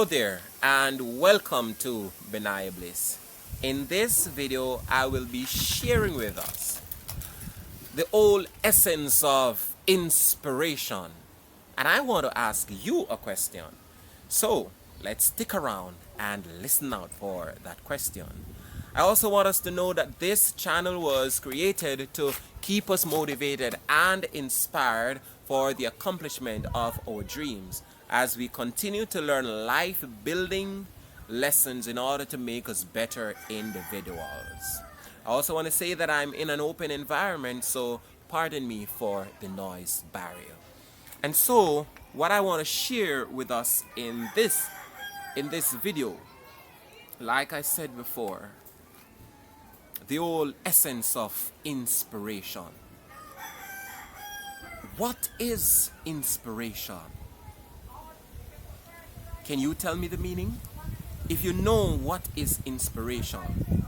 Hello there and welcome to Benign Bliss. In this video I will be sharing with us the whole essence of inspiration, and I want to ask you a question. So let's stick around and listen out for that question. I also want us to know that this channel was created to keep us motivated and inspired for the accomplishment of our dreams as we continue to learn life building lessons in order to make us better individuals. I also want to say that I'm in an open environment, so pardon me for the noise barrier. And so what I want to share with us in this video, like I said before, the whole essence of inspiration. What is inspiration? Can you tell me the meaning? If you know what is inspiration,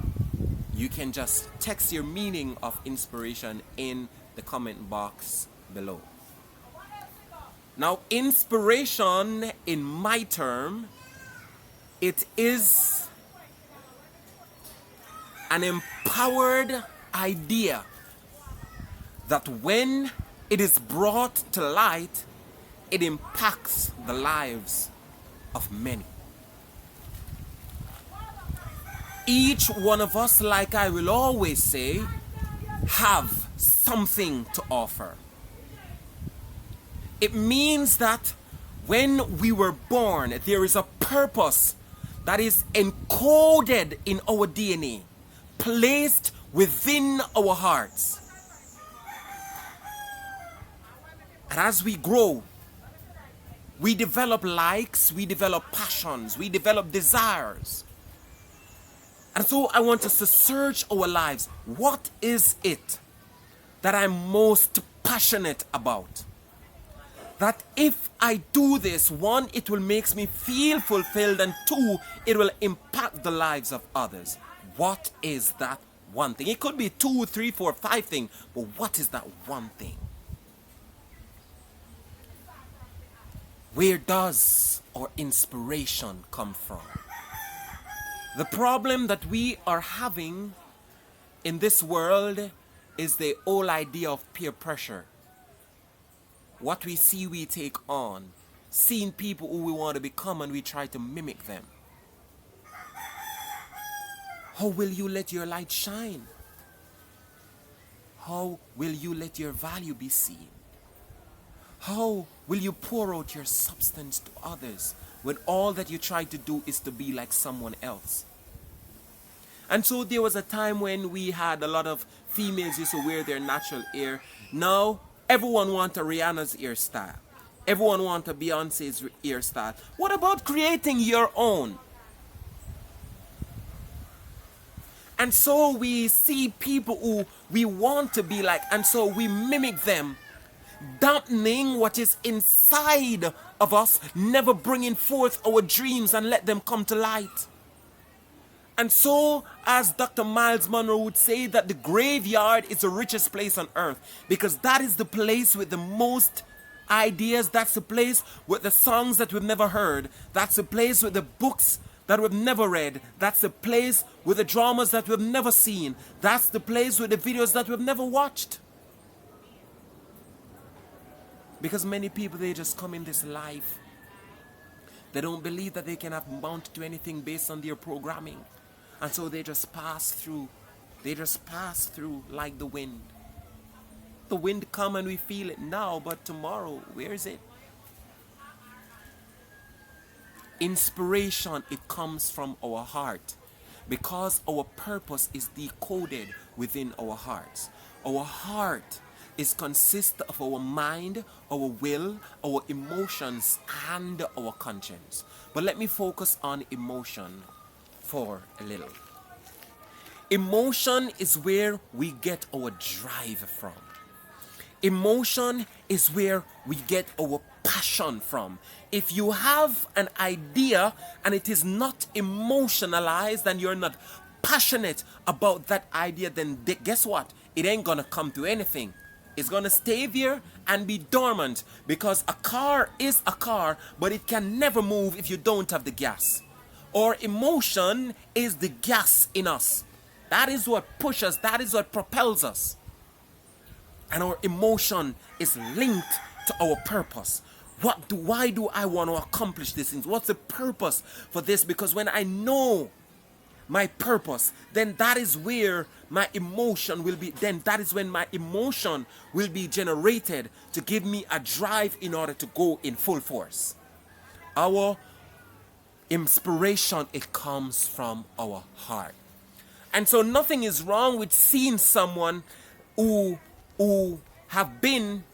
you can just text your meaning of inspiration in the comment box below. Now, inspiration, in my term, it is an empowered idea that when it is brought to light, it impacts the lives of many. Each one of us, like I will always say, have something to offer. It means that when we were born, there is a purpose that is encoded in our DNA, placed within our hearts. And as we grow, we develop likes, we develop passions, we develop desires. And so I want us to search our lives. What is it that I'm most passionate about? That if I do this, one, it will make me feel fulfilled, and two, it will impact the lives of others. What is that one thing? It could be 2, 3, 4, 5 things, but what is that one thing? Where does our inspiration come from? The problem that we are having in this world is the whole idea of peer pressure. What we see, we take on. Seeing people who we want to become, and we try to mimic them. How will you let your light shine? How will you let your value be seen? How will you pour out your substance to others when all that you try to do is to be like someone else? And so there was a time when we had a lot of females used to wear their natural hair. Now everyone wants a Rihanna's hairstyle. Everyone wants a Beyonce's hairstyle. What about creating your own? And so we see people who we want to be like, and so we mimic them, dampening what is inside of us, never bringing forth our dreams and let them come to light. And so, as Dr. Miles Monroe would say, that the graveyard is the richest place on earth, because that is the place with the most ideas. That's the place with the songs that we've never heard. That's the place with the books that we've never read. That's the place with the dramas that we've never seen. That's the place with the videos that we've never watched. Because many people, they just come in this life. They don't believe that they can amount to anything based on their programming. And so they just pass through. They just pass through like the wind. The wind come and we feel it now, but tomorrow, where is it? Inspiration, it comes from our heart. Because our purpose is decoded within our hearts. Our heart is consist of our mind, our will, our emotions, and our conscience. But let me focus on emotion for a little. Emotion is where we get our drive from. Emotion is where we get our passion from. If you have an idea and it is not emotionalized and you're not passionate about that idea, then guess what? It ain't gonna come to anything. It's going to stay there and be dormant, because a car is a car, but it can never move if you don't have the gas. Our emotion is the gas in us. That is what pushes, that is what propels us. And our emotion is linked to our purpose. Why do I want to accomplish these things? What's the purpose for this? Because when I know my purpose, then that is where my emotion will be. Then that is when my emotion will be generated to give me a drive in order to go in full force. Our inspiration, it comes from our heart. And so nothing is wrong with seeing someone who have been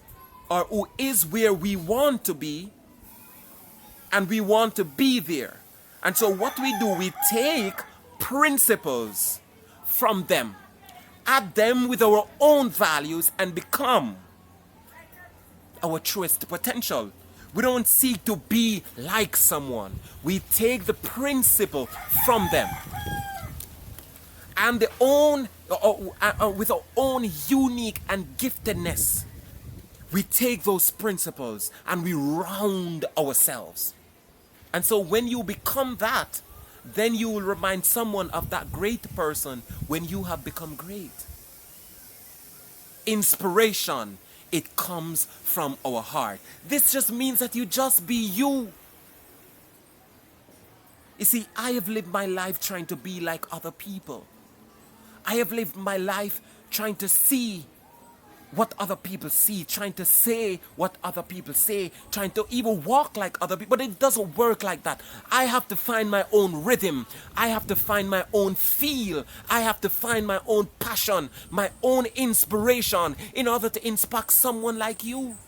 or who is where we want to be, and we want to be there. And so what we do, we take principles from them, add them with our own values, and become our truest potential. We don't seek to be like someone. We take the principle from them, and with our own unique and giftedness, we take those principles and we round ourselves. And so when you become that, then you will remind someone of that great person when you have become great. Inspiration, it comes from our heart. This just means that you just be you. You see, I have lived my life trying to be like other people. I have lived my life trying to see what other people see, trying to say what other people say, trying to even walk like other people, but it doesn't work like that. I have to find my own rhythm. I have to find my own feel. I have to find my own passion, my own inspiration in order to inspire someone like you.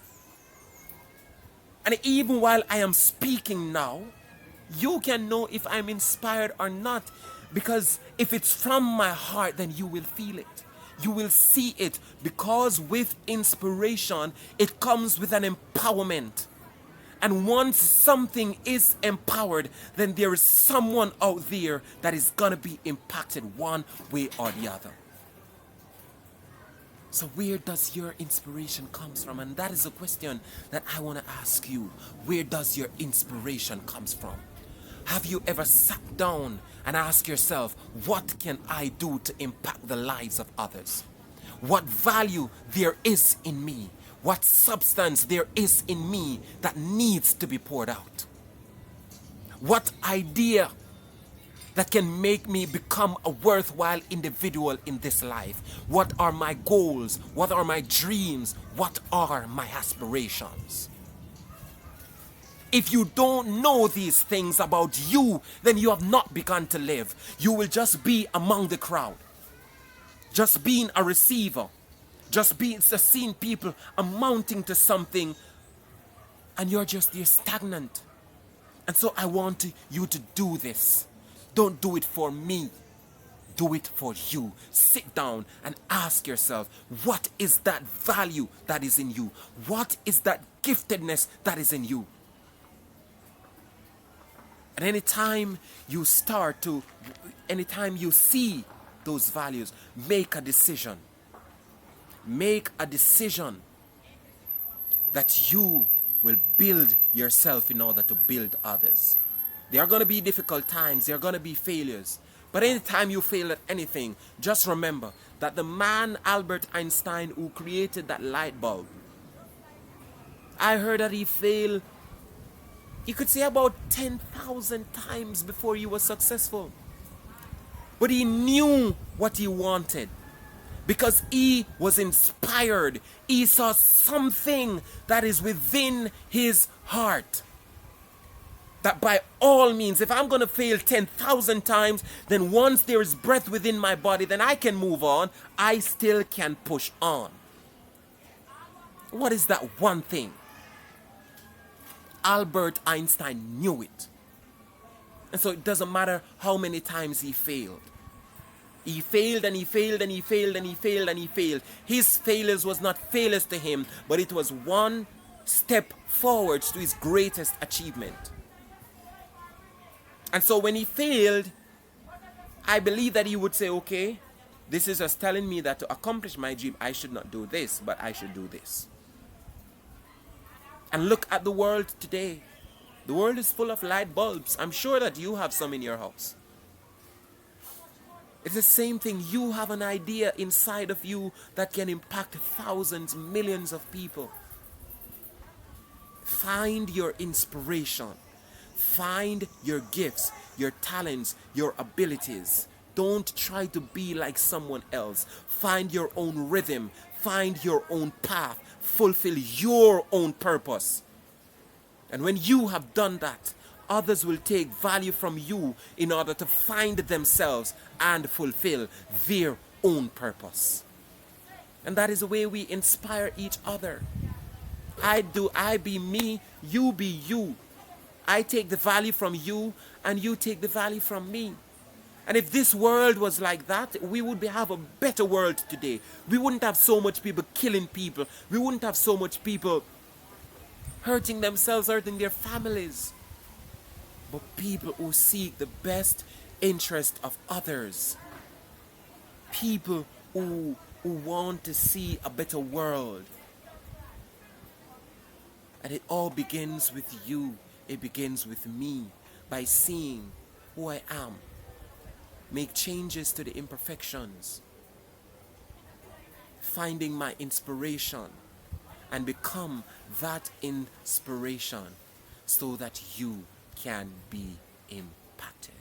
And even while I am speaking now, you can know if I'm inspired or not, because if it's from my heart, then you will feel it. You will see it, because with inspiration, it comes with an empowerment. And once something is empowered, then there is someone out there that is going to be impacted one way or the other. So where does your inspiration come from? And that is a question that I want to ask you. Where does your inspiration come from? Have you ever sat down and asked yourself, what can I do to impact the lives of others? What value there is in me? What substance there is in me that needs to be poured out? What idea that can make me become a worthwhile individual in this life? What are my goals? What are my dreams? What are my aspirations? If you don't know these things about you, then you have not begun to live. You will just be among the crowd, just being a receiver, just seeing people amounting to something, and you're just there stagnant. And so I want you to do this. Don't do it for me. Do it for you. Sit down and ask yourself, what is that value that is in you? What is that giftedness that is in you? And anytime you see those values, make a decision. Make a decision that you will build yourself in order to build others. There are going to be difficult times. There are going to be failures. But anytime you fail at anything, just remember that the man Albert Einstein who created that light bulb, I heard that he failed, you could say, about 10,000 times before he was successful. But he knew what he wanted because he was inspired. He saw something that is within his heart, that by all means, if I'm going to fail 10,000 times, then once there is breath within my body, then I can move on. I still can push on. What is that one thing? Albert Einstein knew it. And so it doesn't matter how many times he failed. He failed and he failed and he failed and he failed and he failed. His failures was not failures to him, but it was one step forward to his greatest achievement. And so when he failed, I believe that he would say, okay, This is just telling me that to accomplish my dream, I should not do this, but I should do this. And look at the world today. The world is full of light bulbs. I'm sure that you have some in your house. It's the same thing. You have an idea inside of you that can impact thousands, millions of people. Find your inspiration. Find your gifts, your talents, your abilities. Don't try to be like someone else. Find your own rhythm. Find your own path. Fulfill your own purpose. And when you have done that, others will take value from you in order to find themselves and fulfill their own purpose. And that is the way we inspire each other. I be me, you be you. I take the value from you and you take the value from me. And if this world was like that, we would have a better world today. We wouldn't have so much people killing people. We wouldn't have so much people hurting themselves, hurting their families. But people who seek the best interest of others. People who want to see a better world. And it all begins with you. It begins with me. By seeing who I am. Make changes to the imperfections. Finding my inspiration. And become that inspiration so that you can be impacted.